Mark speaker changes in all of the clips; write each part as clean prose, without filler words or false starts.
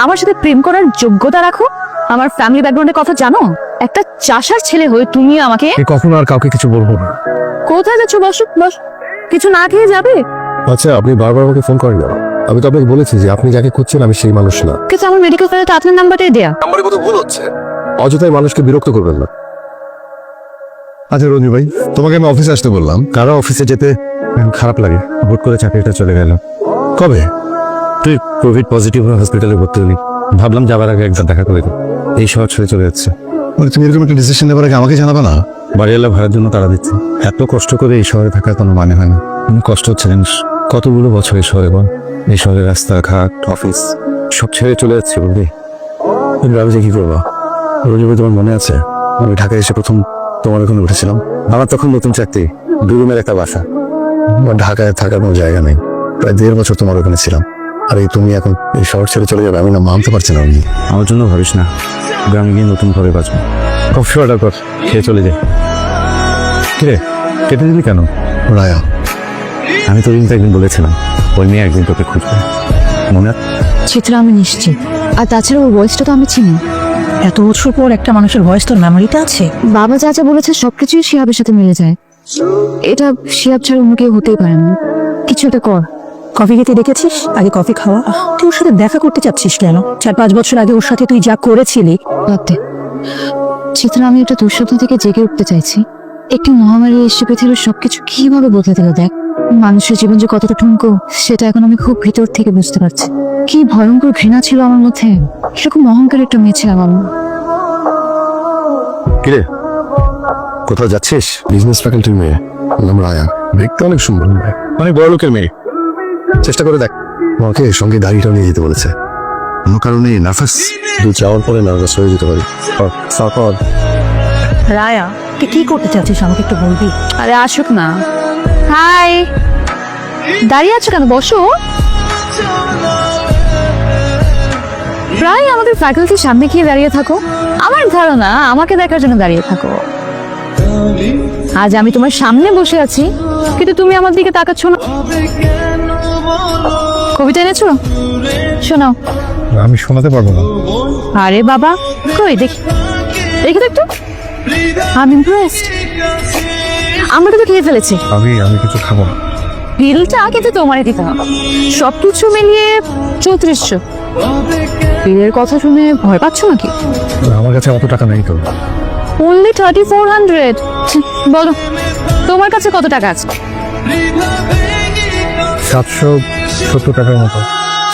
Speaker 1: আমার সাথে প্রেম করার যোগ্যতা রাখো? আমার ফ্যামিলি ব্যাকগ্রাউন্ডের কথা জানো? একটা চাষার ছেলে হয়ে তুমি আমাকে
Speaker 2: কখনো আর কাউকে কিছু বলবো না।
Speaker 1: কোথায় যাচ্ছ? বসো বস। কিছু না খেয়ে যাবে?
Speaker 2: আচ্ছা, আপনি বারবার আমাকে ফোন করেন না। আমি তো আপনাকে বলেছি যে আপনি যাকে খুঁজছেন আমি সেই মানুষ না।
Speaker 1: কিন্তু আমার মেডিকেল ফাইলে তো আপনার নাম্বারটাই দেয়া।
Speaker 2: নাম্বারে কত ভুল হচ্ছে। অযথাই মানুষকে বিরক্ত করবেন না। আচ্ছা রঞ্জু ভাই, তোমাকে আমি অফিসে আসতে বললাম। কারো অফিসে যেতে খারাপ লাগে। হুট করে চাকরিটা চলে গেল। কবে? তুই কোভিড পজিটিভ হসপিটালে ভর্তি হলি। ভাবলাম যাবার আগে একবার দেখা করে দিই। এই শহর ছেড়ে চলে যাচ্ছে। তুমি এরকম একটা ডিসিশন নেবার আগে আমাকে জানাবে না? বাড়িওয়ালা ভাড়ার জন্য তারা দিচ্ছে। এত কষ্ট করে এই শহরে থাকার কোনো মানে হয় না। কষ্ট হচ্ছে জানিস? কতগুলো বছর এই শহরে বল। এই শহরের রাস্তাঘাট, অফিস সব ছেড়ে চলে যাচ্ছে বুঝলি। তুমি ভাবছি কি করবো? রঞ্জু ভাই, তোমার মনে আছে আমি ঢাকায় এসে প্রথম তোমার ওখানে উঠেছিলাম? আমার তখন নতুন চাকরি, 2 রুমের একটা বাসা। আমার ঢাকায় থাকার কোনো জায়গা নেই। প্রায় 1.5 বছর তোমার ওখানে ছিলাম। আর এই তুমি এখন এই শহর ছেড়ে চলে যাবে, আমি না মানতে পারছি না। আমার জন্য ভাবিস না, গ্রামে গিয়ে নতুন ভাবে বাঁচবো। কফি অর্ডার কর, খেয়ে চলে যাই। কিরে কেটে দিলি কেন? রায়া, আমি তো কিন্তু একদিন বলেছিলাম ওই মেয়ে একদিন তোকে খুঁজবে, মনে আছে?
Speaker 1: চিত্রা আমি নিশ্চিত। আর তাছাড়া ওর ভয়েসটা তো আমি চিনি।
Speaker 3: এত বছর পর একটা মানুষের ভয়েস তোর মেমোরিতে আছে?
Speaker 1: বাবা যা যা বলেছে সবকিছুই শিহাবের সাথে মিলে যায়। এটা শিহাব ছাড়া অন্য কেউ হতেই পারে না। কিছু একটা কর।
Speaker 3: কফি খেতে ডেকেছিস, আগে কফি খাওয়া। তুই ওর সাথে দেখা করতে চাচ্ছিস কেন? 4-5 বছর আগে ওর সাথে তুই যা করেছিলি।
Speaker 1: ভাবতে চিত্রা, আমি একটা দুঃস্বপ্ন থেকে জেগে উঠতে চাইছি। একটি মহামারী এসে পৃথিবীর সবকিছু কিভাবে বদলে দিল দেখ। মানুষের জীবন যে কতটা ঠুনকো সেটা এখন আমি খুব ভিতর থেকে বুঝতে পারছি। কি ভয়ঙ্কর ঘৃণা ছিল আমার মধ্যে। কিরকম অহংকার একটা মেয়ে ছিলাম আমি।
Speaker 2: কিরে কোথাও যাচ্ছিস? বিজনেস ফ্যাকাল্টির মেয়ে, নাম রায়া। দেখতে অনেক সুন্দর, অনেক বড় লোকের মেয়ে। চেষ্টা করে দেখ। আমাকে সঙ্গে গাড়িটাও নিয়ে যেতে বলেছে। কোনো কারণে নার্ভাস, তুই যাওয়ার পরে নার্ভাস হয়ে যেতে পারি। তারপর
Speaker 3: রায়া, তুই কি করতে চাচ্ছিস আমাকে একটু বলবি?
Speaker 1: আরে আসুক না। হাই, দাঁড়িয়ে আছো কেন? বসো। প্রায় আমাদের ফ্যাকাল্টির সামনে গিয়ে দাঁড়িয়ে থাকো। আমার ধারণা আমাকে দেখার জন্য দাঁড়িয়ে থাকো। আজ আমি তোমার সামনে বসে আছি কিন্তু তুমি আমার দিকে তাকাচ্ছ না। কবিতা এনেছো? শোনাও।
Speaker 2: আমি শোনাতে পারবো না।
Speaker 1: আরে বাবা, কই দেখি দেখি তো একটু। আমি ইমপ্রেসড। আমরা তো খেয়ে ফেলেছি।
Speaker 2: আমি কিছু খাবো না।
Speaker 1: বিলটা কিন্তু তোমারই দিতে হবে। সবকিছু মিলিয়ে 3400। বিলের কথা শুনে ভয় পাচ্ছ নাকি?
Speaker 2: আমার কাছে অত টাকা নেই তো।
Speaker 1: অনলি 3400। বলো তোমার কাছে কত টাকা আছে?
Speaker 2: 770 টাকার মতো।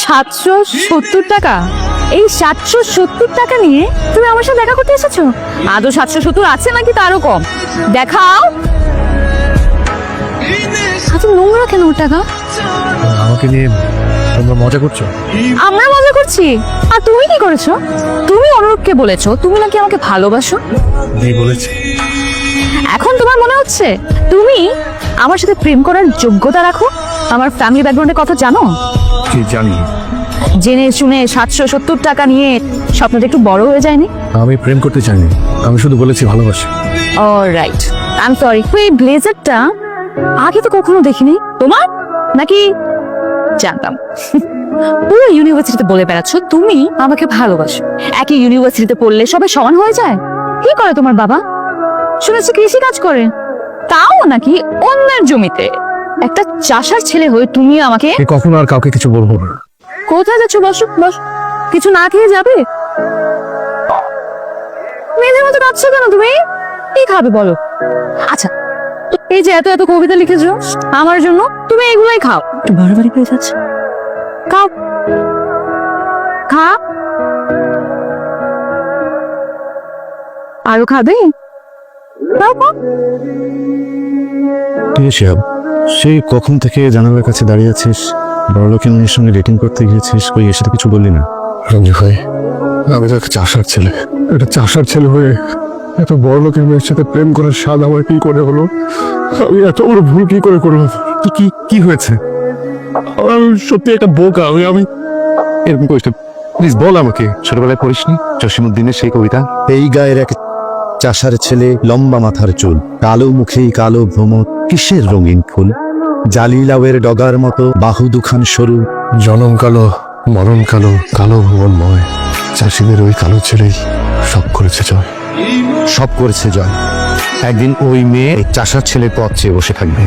Speaker 1: 770 টাকা? এই 770 টাকা নিয়ে তুমি আমার সাথে দেখা করতে এসেছো? আদৌ 770 আছে নাকি তারও কম? দেখাও। আচ্ছা নোংরা কেন ওর টাকা?
Speaker 2: আমাকে নিয়ে তোমরা মজা করছো?
Speaker 1: আমরা মজা করছি? আর তুমি কি করেছো? তুমি অনুরূপকে বলেছো তুমি নাকি আমাকে ভালোবাসো।
Speaker 2: এই বলেছি।
Speaker 1: এখন তোমার মনে হচ্ছে তুমি আমার সাথে প্রেম করার যোগ্যতা রাখো? আমার ফ্যামিলি ব্যাকগ্রাউন্ডের কথা জানো?
Speaker 2: কি জানি?
Speaker 1: জেনে শুনে 770 টাকা নিয়ে স্বপ্নটা একটু বড় হয়ে যায়নি?
Speaker 2: আমি প্রেম করতে চাইনি, আমি শুধু বলেছি ভালোবাসি।
Speaker 1: Alright, I am sorry. এই ব্লেজারটা আগে তো কখনো দেখিনি। তোমার নাকি? জানতাম। পুরো ইউনিভার্সিটিতে বলে বেড়াচ্ছ তুমি আমাকে ভালোবাসো। একই ইউনিভার্সিটিতে পড়লে সবাই সমান হয়ে যায়? কি করে তোমার বাবা? শুনেছি কৃষি কাজ করে। তাও নাকি অন্যের জমিতে। একটা চাষার ছেলে হয়ে তুমি আমাকে
Speaker 2: কখনো আর কাউকে কিছু বলবো না।
Speaker 1: কোথায় যাচ্ছ? বসো বস। কিছু না খেয়ে যাবে? মেয়েদের মতো কাঁদছো কেন তুমি? কি খাবে বলো? আচ্ছা, এই যে এত এত কবিতা লিখেছো আমার জন্য, তুমি এগুলোই খাও।
Speaker 3: একটু বাড়াবাড়ি পেয়ে যাচ্ছে।
Speaker 1: খাও, খা। আরো খাবে? খাও, খাও।
Speaker 2: শিহাব, সেই কখন থেকে জানালার কাছে দাঁড়িয়ে আছিস? বড় লোকের মেয়ের সঙ্গে ডেটিং করতে গিয়েছিস, কই এসে তো কিছু বললি না? রঞ্জু ভাই, আমি তো একটা চাষার ছেলে। একটা চাষার ছেলে হয়ে এত বড় লোকের মেয়ের সাথে প্রেম করার স্বাদ আমার কি করে হলো? আমি এত বড় ভুল কি করে করলাম? কি কি হয়েছে? আমি সত্যি একটা বোকা। আমি এরকম করিস না, প্লিজ বল আমাকে। ছোটবেলায় পড়িসনি জসিমউদ্দিনের সেই কবিতা?
Speaker 4: এই গায়ের এক চাষার ছেলে, লম্বা মাথার চুল, কালো মুখে কালো ভ্রমর, কিসের রঙিন ফুল, জালি লাউয়ের ডগার মতো বাহু দুখান সরু,
Speaker 2: জনম কালো মরণ কালো কালো ভুবনময়, চাষিদের ওই কালো ছেলেই সব করেছে জয়।
Speaker 4: সব করেছে জয়। একদিন ওই মেয়ে এই চাষার ছেলের পথ চেয়ে বসে থাকবে।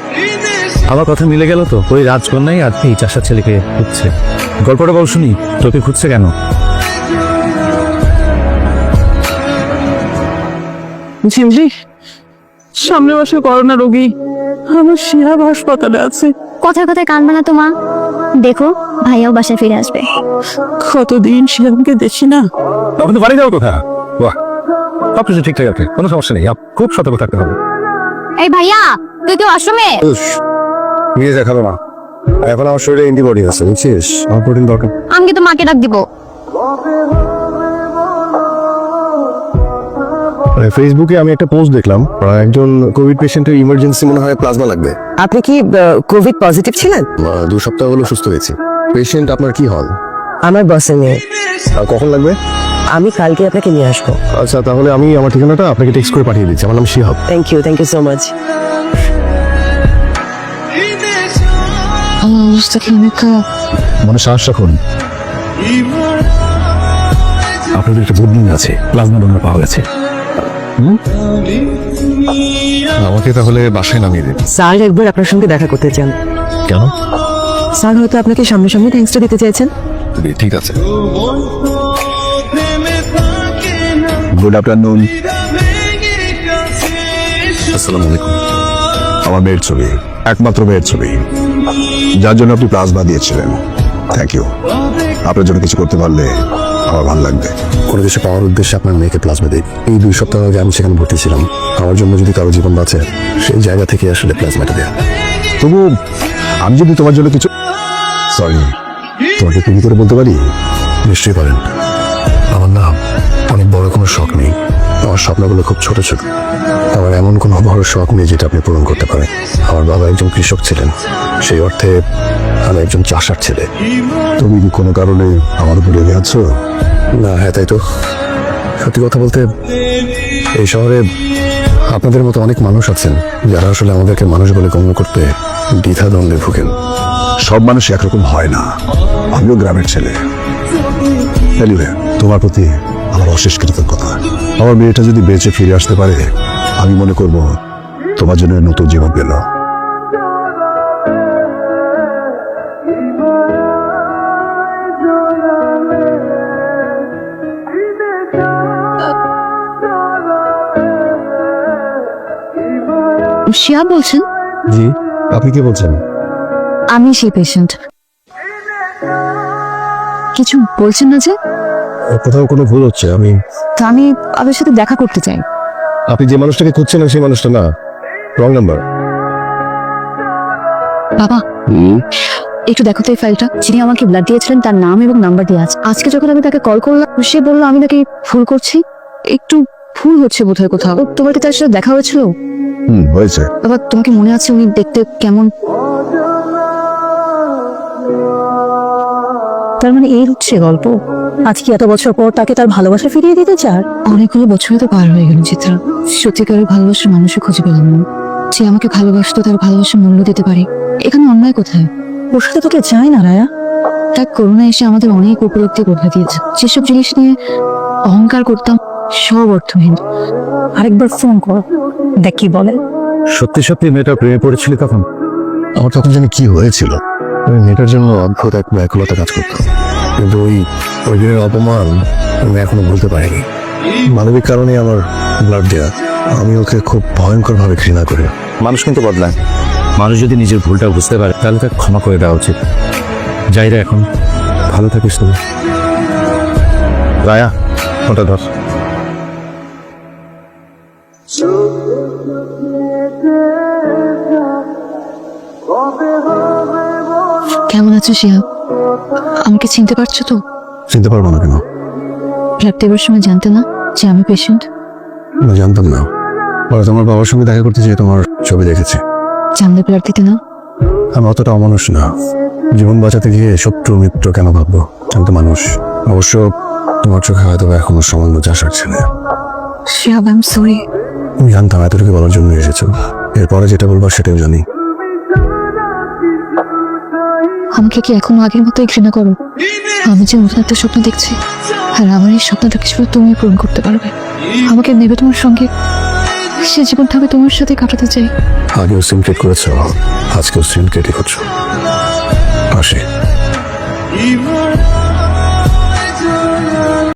Speaker 5: আমার কথা মিলে গেল তো, ওই রাজকন্যাই আর এই চাষার ছেলেকে খুঁজছে। গল্পটা বল শুনি, তোকে খুঁজছে কেন?
Speaker 3: ঝিমঝি, সামনে মাসে করোনা রোগী আমার শিহাব হাসপাতালে আছে।
Speaker 6: কথায় কথায় কান বানা তো মা, দেখো ভাইয়াও বাসায় ফিরে আসবে।
Speaker 3: কতদিন শিহাবকে দেখি না।
Speaker 5: তখন তো বাড়ি যাও কোথা? বাহ, সব কিছু ঠিকঠাক আছে, কোনো সমস্যা নেই। খুব সতর্ক থাকতে হবে।
Speaker 6: এই ভাইয়া, তুই কেউ আশ্রমে?
Speaker 2: নিয়ে দেখাবে না, এখন আমার শরীরে অ্যান্টিবডি আছে, বুঝছিস? আমার প্রোটিন দরকার।
Speaker 6: আমি তো মাকে ডাক দিব।
Speaker 2: ফেসবুকে আমি একটা পোস্ট দেখলাম, একজন কোভিড পেশেন্টের ইমার্জেন্সি মনে হয় প্লাজমা লাগবে।
Speaker 3: আপনি কি কোভিড পজিটিভ ছিলেন?
Speaker 2: 2 সপ্তাহ হলো সুস্থ হয়েছি। পেশেন্ট আপনার কি হল?
Speaker 3: আমার বসের মেয়ে।
Speaker 2: কখন লাগবে?
Speaker 3: আমি কালকে আপনাকে নিয়ে আসবো।
Speaker 2: আচ্ছা, তাহলে আমি আমার ঠিকানাটা আপনাকে টেক্সট করে পাঠিয়ে দিচ্ছি। আমার নাম Shihab.
Speaker 3: Thank you so much.
Speaker 1: অবস্থা কি
Speaker 5: মনে সাহস রাখুন, আপনাদের একটা গুড নিউজ আছে, প্লাজমা ডোনার পাওয়া গেছে।
Speaker 2: আমাকে তাহলে বাসায় নামিয়ে দিন।
Speaker 3: স্যার একবার আপনার সঙ্গে দেখা করতে চান।
Speaker 5: কেন?
Speaker 3: স্যার হয়তো আপনাকে সামনাসামনি থ্যাঙ্কসটা দিতে চাইছেন।
Speaker 2: ঠিক আছে।
Speaker 4: Good afternoon.
Speaker 2: আসসালামু আলাইকুম। আমার মেয়ের ছবি, একমাত্র মেয়ের ছবি, যার জন্য আপনি প্লাজমা দিয়েছিলেন। Thank you. আপনার জন্য কিছু করতে পারলে আমার ভালো লাগবে। কোনো কিছু পাওয়ার উদ্দেশ্যে আপনার মেয়েকে প্লাজমা দিই। এই 2 সপ্তাহ আগে আমি সেখানে ভর্তি ছিলাম। আমার জন্য যদি কারো জীবন বাঁচে, সেই জায়গা থেকে আসলে প্লাজমাটা দেয়া। তবু আমি যদি তোমার জন্য কিছু, সরি, তোমাকে তুমি করে বলতে পারি? নিশ্চয়ই পারেন। আমার না অনেক বড় কোনো শখ নেই, আমার স্বপ্নগুলো খুব ছোট ছোট। আমার এমন কোনো বড় শখ নেই যেটা আপনি পূরণ করতে পারেন। আমার বাবা একজন কৃষক ছিলেন, সেই অর্থে আমি একজন চাষার ছেলে। তুমি কি কোনো কারণে আমার উপরে রেগে আছো? না। হ্যাঁ, তাই তো। সত্যি কথা বলতে, এই শহরে আপনাদের মতো অনেক মানুষ আছেন যারা আসলে আমাদেরকে মানুষ বলে গণ্য করতে দ্বিধাদ্বন্দ্বে ভুগেন। সব মানুষ একরকম হয় না। আমিও গ্রামের ছেলে। এনিওয়ে, তোমার প্রতি আমার অশেষ কৃতজ্ঞতা। আমার মেয়েটা যদি বেঁচে ফিরে আসতে পারে, আমি মনে করব তোমার জন্য নতুন জীবন পেল।
Speaker 1: শিয়া বলছেন?
Speaker 2: জি, আপনি কি বলছেন?
Speaker 1: আমি সেই পেশেন্ট। কিছু বলছেন না যে?
Speaker 2: কোথাও কোনো ভুল হচ্ছে।
Speaker 1: আমি আপনার সাথে দেখা করতে চাই।
Speaker 2: আপনি যে মানুষটাকে খুঁজছেন সেই মানুষটা না, রং নাম্বার।
Speaker 1: বাবা, একটু দেখো তো এই ফাইলটা। যিনি আমাকে ব্লাড দিয়েছিলেন তার নাম এবং নাম্বার দেওয়া আছে। আজকে যখন আমি তাকে কল করলাম, সে বললো আমি নাকি ভুল করছি। একটু ভুল হচ্ছে বোধহয় কোথাও। তোমার কি তার সাথে দেখা হয়েছিল?
Speaker 2: হয়েছে।
Speaker 1: বাবা, তোমাকে মনে আছে উনি দেখতে কেমন?
Speaker 3: তার মানে এই হচ্ছে গল্প। আজকে এত বছর পর তাকে তার ভালোবাসা ফিরিয়ে দিতে চান?
Speaker 1: অনেকগুলো বছরই তো পার হয়ে গেল চিত্রা। সত্যিকারের ভালোবাসার মানুষও খুঁজে পেলাম না। যে আমাকে ভালোবাসতো তার ভালোবাসার মূল্য দিতে পারে। এখানে অন্যায় কোথায়?
Speaker 3: ওর সাথে তোকে চায় না রায়া।
Speaker 1: তার করোনা এসে আমাদের অনেক উপলব্ধি করে দিয়েছে। যেসব জিনিস নিয়ে অহংকার করতাম সব অর্থহীন।
Speaker 3: আরেকবার ফোন কর, দেখ কি বলে।
Speaker 5: সত্যি সত্যি মেয়েটা প্রেমে পড়েছিলি তখন?
Speaker 2: আমার তখন জানি কি হয়েছিল। ওই মেয়েটার জন্য অদ্ভুত এক ব্যাকুলতা কাজ করতো, কিন্তু ওই দিনের অপমান আমি এখনো ভুলতে পারিনি। মানবিক কারণে আমার ব্লাড দেয়া। আমি ওকে খুব ভয়ঙ্কর ভাবে ঘৃণা করি।
Speaker 5: মানুষ কিন্তু বদলায়। মানুষ যদি নিজের ভুলটা বুঝতে পারে তাহলে তাকে ক্ষমা করে দেওয়া উচিত। যাই রে, এখন ভালো থাকিস তুমি। রায়া, ফোনটা ধর।
Speaker 1: কেমন আছো শিয়া? আমাকে চিনতে পারছো তো?
Speaker 2: চিনতে পারবো না কেন?
Speaker 1: ব্লাড দেওয়ার সময় জানতে না যে আমি পেশেন্ট?
Speaker 2: না, জানতাম না। পরে তোমার বাবার সঙ্গে দেখা করতে যেয়ে তোমার ছবি দেখেছি।
Speaker 1: জানলে ব্লাড দিতে না?
Speaker 2: আমি অতটা অমানুষ না। জীবন বাঁচাতে গিয়ে শত্রু মিত্র কেন ভাববো? আমি তো মানুষ। অবশ্য তোমার চোখে হয়তো এখনো সামান্য চাষার ছেলে।
Speaker 1: Shiyab, I am sorry.
Speaker 2: আমি জানতাম এতটুকু বলার জন্য এসেছো। এরপরে যেটা বলবার সেটাও জানি।
Speaker 1: আমাকে কি এখনো আগের মতোই ঘৃণা করো? আমি যে নতুন একটা স্বপ্ন দেখছি, আর আমার এই স্বপ্নটাকে শুধু তুমি পূরণ করতে পারবে। আমাকে নেবে তোমার সঙ্গে, সে জীবনটা আমি তোমার সাথে কাটাতে চাই।
Speaker 2: আগেও সিনক্রেট করেছো, আজকেও সিনক্রেটই করছো। আসি।